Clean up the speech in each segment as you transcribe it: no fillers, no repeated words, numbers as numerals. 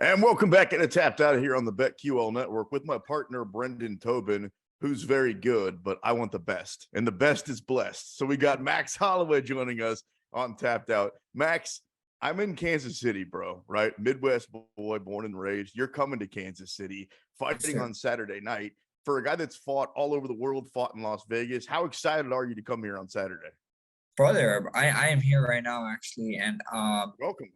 And welcome back into Tapped Out here on the BetQL network with my partner, Brendan Tobin, who's very good, but I want the best. And the best is blessed. So we got Max Holloway joining us on Tapped Out. Max, I'm in Kansas City, bro, right? Midwest boy, born and raised. You're coming to Kansas City, fighting on Saturday night. For a guy that's fought all over the world, fought in Las Vegas, how excited are you to come here on Saturday? Brother, I am here right now actually, and Welcome.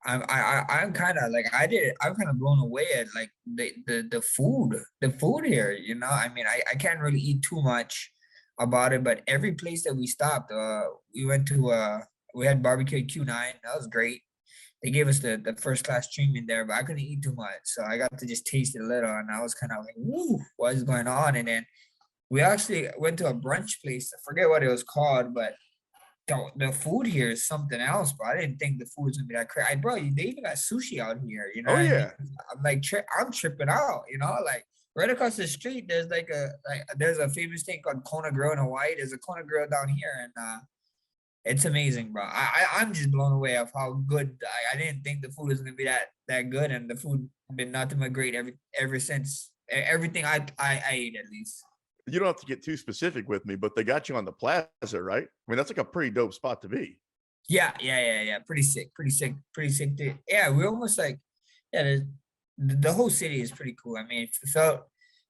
I'm kind of like I'm kind of blown away at like the food here. I mean, I can't really eat too much about it, but every place that we stopped, we went to we had barbecue at Q9. That was great. They gave us the first class treatment there, but I couldn't eat too much, so I got to just taste it a little, and I was kind of like, "Woo, what is going on?" And then we actually went to a brunch place. I forget what it was called, but the food here is something else, bro. I didn't think the food was gonna be that crazy. Bro, they even got sushi out here. You know Oh, what I mean? yeah. I'm like, I'm tripping out. Like right across the street, there's there's a famous thing called Kona Grill in Hawaii. There's a Kona Grill down here, and it's amazing, bro. I'm just blown away of how good. I didn't think the food was gonna be that good, and the food been nothing but great ever since. Everything I ate at least. You don't have to get too specific with me, but they got you on the plaza, right? I mean, that's like a pretty dope spot to be. Yeah. Pretty sick, pretty sick, pretty sick. Yeah, we're almost like, yeah, the whole city is pretty cool. I mean, it felt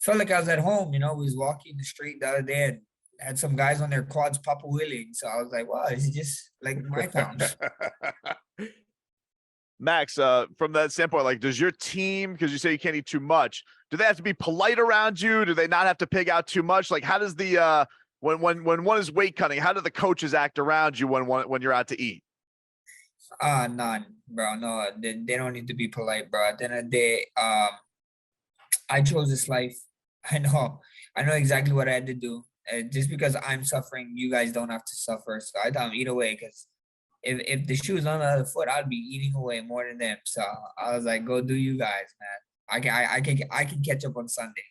like I was at home. We was walking the street the other day and had some guys on their quads papa wheeling. So I was like, wow, this is just like my town. Max, from that standpoint, like, does your team, because you say you can't eat too much, do they have to be polite around you? Do they not have to pig out too much? Like, how does the when one is weight cutting, how do the coaches act around you when you're out to eat? None, bro. No, they don't need to be polite, bro. At the end of the day, I chose this life. I know exactly what I had to do. Just because I'm suffering, you guys don't have to suffer. So I don't eat away because if the shoes on the other foot, I'd be eating away more than them. So I was like, go do you guys, man. I can catch up on Sunday.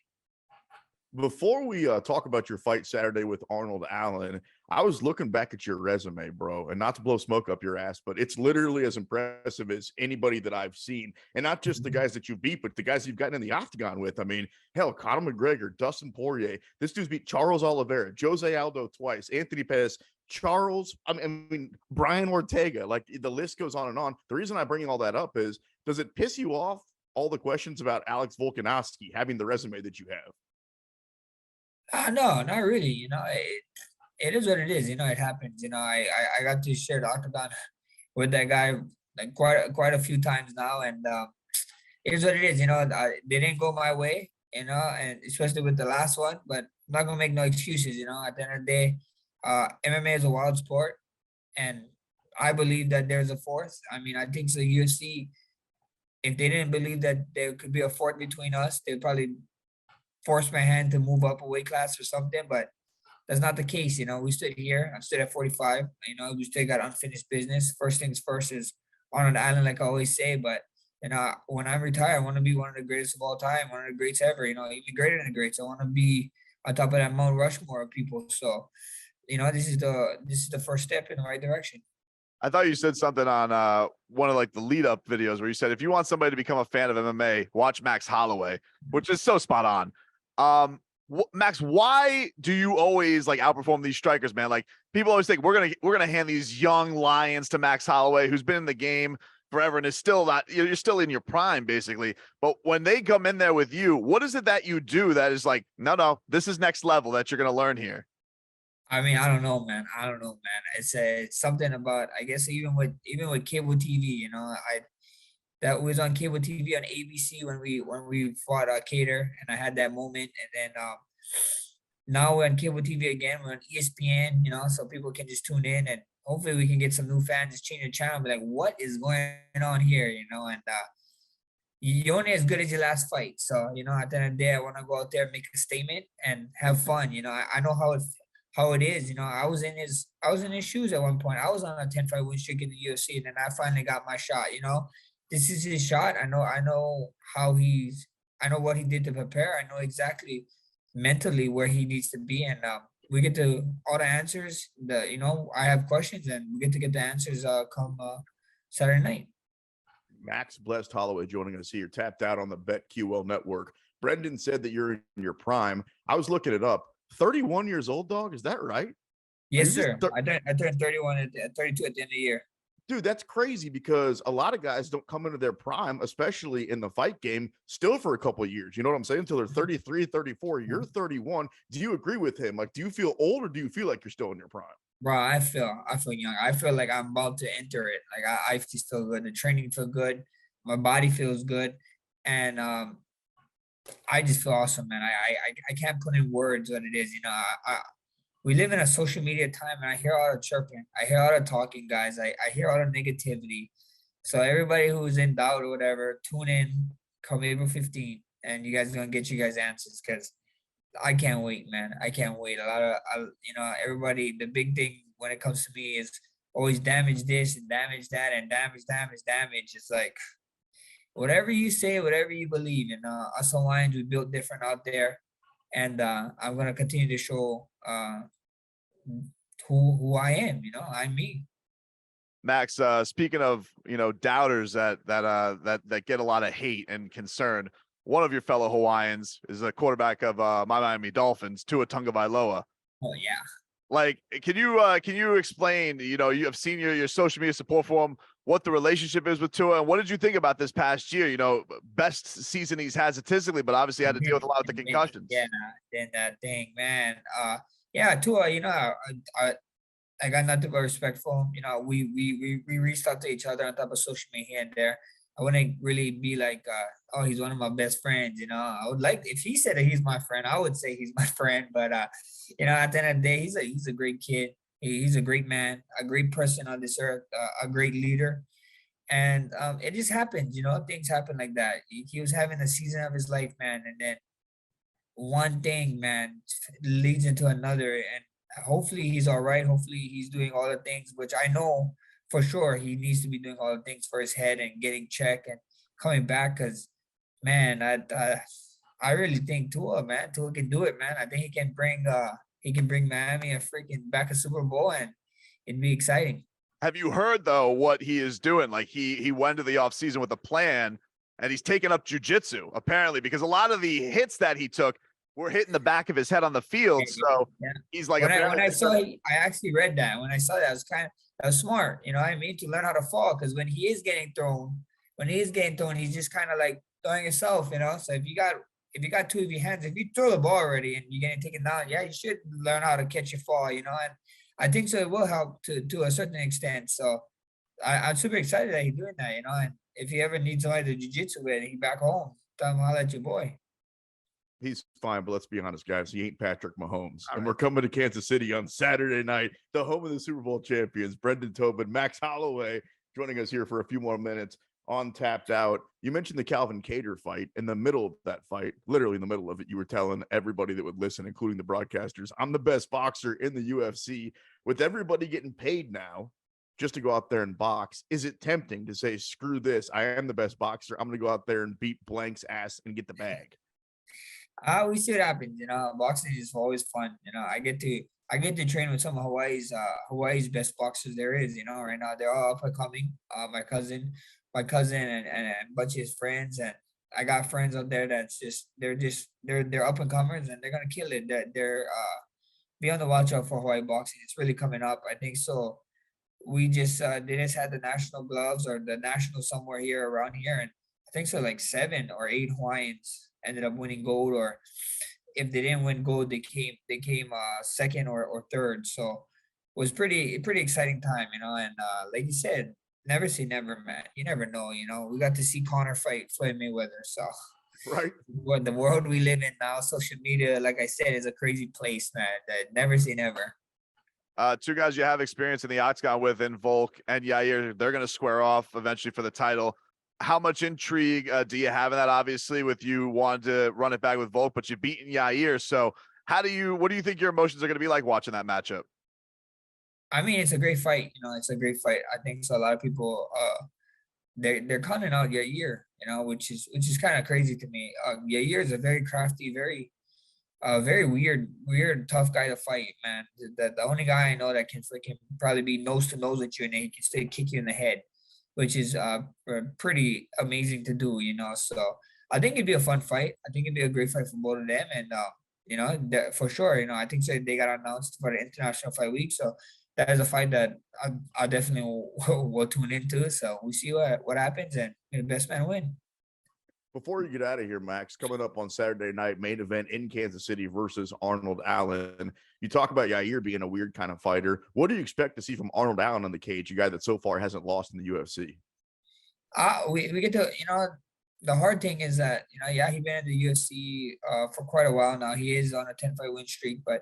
Before we talk about your fight Saturday with Arnold Allen, I was looking back at your resume, bro, and not to blow smoke up your ass, but it's literally as impressive as anybody that I've seen. And not just the guys that you beat, but the guys you've gotten in the octagon with. I mean, hell, Conor McGregor, Dustin Poirier. This dude's beat Charles Oliveira, Jose Aldo twice, Anthony Pettis, I mean, Brian Ortega. Like, the list goes on and on. The reason I bring all that up is, does it piss you off, all the questions about Alex Volkanovski having the resume that you have? No, not really. It is what it is. It happens. I got to share the octagon with that guy like quite a few times now, and it is what it is. They didn't go my way. And especially with the last one, but I'm not gonna make no excuses. At the end of the day, MMA is a wild sport, and I believe that there's a fourth. I mean, I think the UFC, if they didn't believe that there could be a fourth between us, they'd probably force my hand to move up a weight class or something, but that's not the case. We stood here. I stood at 45. We still got unfinished business. First things first is Arnold Allen, like I always say. But when I'm retired, I want to be one of the greatest of all time, one of the greats ever. Even greater than the greats. I want to be on top of that Mount Rushmore of people. So, this is the first step in the right direction. I thought you said something on one of like the lead up videos where you said, if you want somebody to become a fan of MMA, watch Max Holloway, which is so spot on. Max, why do you always like outperform these strikers, man? Like, people always think we're gonna hand these young lions to Max Holloway, who's been in the game forever and is still not, you're still in your prime basically. But when they come in there with you, what is it that you do that is like, no, this is next level that you're gonna learn here? I mean, I don't know, man. It's something about, I guess, even with cable TV, that was on cable TV on ABC when we fought Cater, and I had that moment. And then now we're on cable TV again. We're on ESPN, so people can just tune in, and hopefully we can get some new fans, just change the channel, be like, what is going on here, and you're only as good as your last fight. So, at the end of the day, I want to go out there, make a statement, and have fun. I know how it is. I was in his shoes at one point. I was on a 10-fight win streak in the UFC, and then I finally got my shot. This is his shot. I know I know what he did to prepare. I know exactly mentally where he needs to be, and we get to all the answers. I have questions, and we get to get the answers come Saturday night. Max Blessed Holloway joining us here, tapped out on the BetQL network. Brendan said that you're in your prime. I was looking it up. 31 years old, dog. Is that right? Yes, sir. I turned 31 at 32 at the end of the year. Dude, that's crazy because a lot of guys don't come into their prime, especially in the fight game, still for a couple of years. You know what I'm saying? Until they're 33, 34. You're 31. Do you agree with him? Like, do you feel old or do you feel like you're still in your prime? Bro, I feel young. I feel like I'm about to enter it. Like I feel still good. The training feel good. My body feels good. And I just feel awesome, man. I can't put in words what it is. You know, we live in a social media time, and I hear all the chirping. I hear all the talking, guys. I hear all the negativity. So everybody who's in doubt or whatever, tune in come April 15th, and you guys are gonna get you guys answers because I can't wait, man. I can't wait. A lot of everybody. The big thing when it comes to me is always damage this and damage that and damage. It's like whatever you say, whatever you believe. And us Lions, we built different out there, and I'm gonna continue to show who I am. You know, I'm me. Max, speaking of doubters that get a lot of hate and concern, one of your fellow Hawaiians is a quarterback of my Miami Dolphins, Tua Tagovailoa. Oh yeah. Like, can you explain? You have seen your social media support for him, what the relationship is with Tua, and what did you think about this past year? Best season he's had statistically, but obviously had to deal with a lot of the concussions. Yeah, then that thing, man. Yeah, Tua. I got nothing but respect for him. We reached out to each other on top of social media here and there. I wouldn't really be like, oh, he's one of my best friends. I would like if he said that he's my friend, I would say he's my friend. But at the end of the day, he's a great kid. He's a great man, a great person on this earth, a great leader. And it just happens, things happen like that. He was having the season of his life, man, and then one thing, man, leads into another, and hopefully he's all right. Hopefully he's doing all the things, which I know for sure he needs to be doing all the things for his head and getting checked and coming back. Because, man, I really think Tua can do it, man. I think he can bring Miami a freaking back a Super Bowl, and it'd be exciting. Have you heard though what he is doing? Like he went to the offseason with a plan, and he's taken up jujitsu apparently, because a lot of the hits that he took were hitting the back of his head on the field. So he's like, when I saw it, I actually read that. When I saw that, that was smart. You know what I mean? To learn how to fall, because when he is getting thrown, he's just kind of like throwing himself. So if you got two of your hands, if you throw the ball already and you're getting taken down, yeah, you should learn how to catch your fall. And I think so. It will help to a certain extent. So I'm super excited that he's doing that. And if he ever needs somebody to jiu-jitsu with, he back home. Tell him I'll let your boy. He's fine, but let's be honest, guys. He ain't Patrick Mahomes. And we're coming to Kansas City on Saturday night, the home of the Super Bowl champions. Brendan Tobin, Max Holloway joining us here for a few more minutes on Tapped Out. You mentioned the Calvin Kattar fight. In the middle of that fight, literally in the middle of it, you were telling everybody that would listen, including the broadcasters, I'm the best boxer in the UFC. With everybody getting paid now just to go out there and box, is it tempting to say, screw this, I am the best boxer, I'm going to go out there and beat Blank's ass and get the bag? We see what happens. Boxing is always fun. I get to train with some of Hawaii's best boxers there is. Right now they're all up and coming. My cousin and a bunch of his friends, and I got friends out there they're up and comers, and they're gonna kill it. They're be on the watch out for Hawaii boxing. It's really coming up. I think so. We just they just had the national gloves or the national somewhere here around here, and I think so like 7 or 8 Hawaiians ended up winning gold, or if they didn't win gold, they came second or third. So it was pretty exciting time, and like you said, never say never, man. You never know. We got to see Conor fight Floyd Mayweather. So right, the world we live in now, social media, like I said, is a crazy place, man. That never say never. Two guys you have experience in the octagon with, in Volk and Yair, they're going to square off eventually for the title. How much intrigue do you have in that? Obviously, with you wanting to run it back with Volk, but you've beaten Yair. So what do you think your emotions are going to be like watching that matchup? I mean, it's a great fight. It's a great fight. I think so. A lot of people, they're calling out Yair, which is kind of crazy to me. Yair is a very crafty, very weird, tough guy to fight, man. The only guy I know that can freaking probably be nose to nose with you, and he can still kick you in the head. which is pretty amazing to do, you know. So I think it'd be a fun fight. I think it'd be a great fight for both of them, and you know, for sure, you know, I think so they got announced for the International Fight Week, so that is a fight that I definitely will tune into. So we see what happens, and the best man win. Before you get out of here, Max, coming up on Saturday night, main event in Kansas City versus Arnold Allen. You talk about Yair being a weird kind of fighter. What do you expect to see from Arnold Allen in the cage, a guy that so far hasn't lost in the UFC? We get to, you know, the hard thing is that, you know, yeah, he's been in the UFC for quite a while now. He is on a 10-fight win streak, but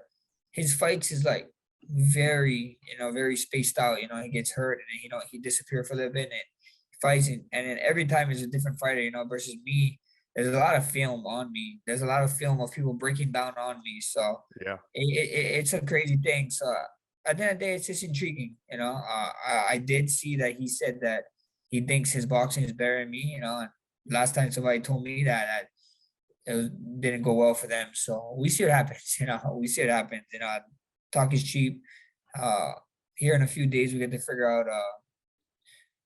his fights is like very, you know, very spaced out. You know, he gets hurt and you know he disappears for a little bit and fights, and then every time is a different fighter. You know, versus me, there's a lot of film on me. There's a lot of film of people breaking down on me. So Yeah. it's a crazy thing. So at the end of the day, it's just intriguing. You know, I did see that he said that he thinks his boxing is better than me. You know, and last time somebody told me that didn't go well for them. So we see what happens. You know, we see what happens. You know, talk is cheap. Here in a few days, we get to figure out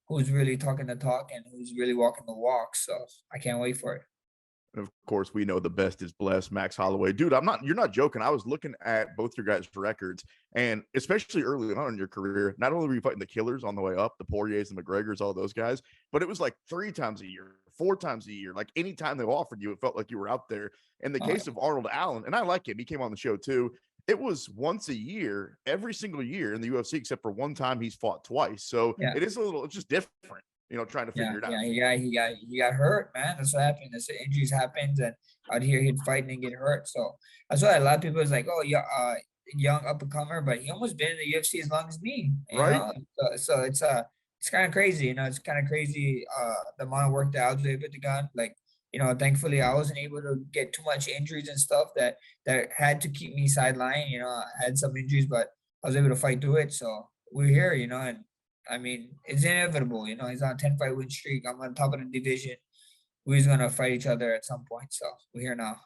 who's really talking the talk and who's really walking the walk. So I can't wait for it. And of course, we know the best is blessed. Max Holloway, dude. You're not joking. I was looking at both your guys' records, and especially early on in your career, not only were you fighting the killers on the way up, the Poiriers, the McGregors, all those guys, but it was like 3 times a year, 4 times a year. Like anytime they offered you, it felt like you were out there. In the case of Arnold Allen, and I like him, he came on the show too. It was once a year, every single year in the UFC, except for one time he's fought twice. So Yeah. it's just different, you know, trying to figure it out. Yeah, he got hurt, man. That's what happened. That's what injuries happens, and out here he'd fight and get hurt. So that's why a lot of people is like, oh, yeah, young up and comer, but he almost been in the UFC as long as me, you Right? know? So it's kind of crazy, you know. It's kind of crazy the amount of work that I was able to get. Like, you know, thankfully I wasn't able to get too much injuries and stuff that had to keep me sidelined. You know, I had some injuries, but I was able to fight through it. So we're here, you know, and I mean, it's inevitable. You know, he's on a 10-fight win streak. I'm on top of the division. We're going to fight each other at some point. So we're here now.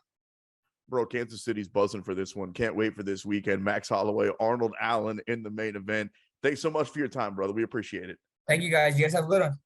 Bro, Kansas City's buzzing for this one. Can't wait for this weekend. Max Holloway, Arnold Allen in the main event. Thanks so much for your time, brother. We appreciate it. Thank you, guys. You guys have a good one.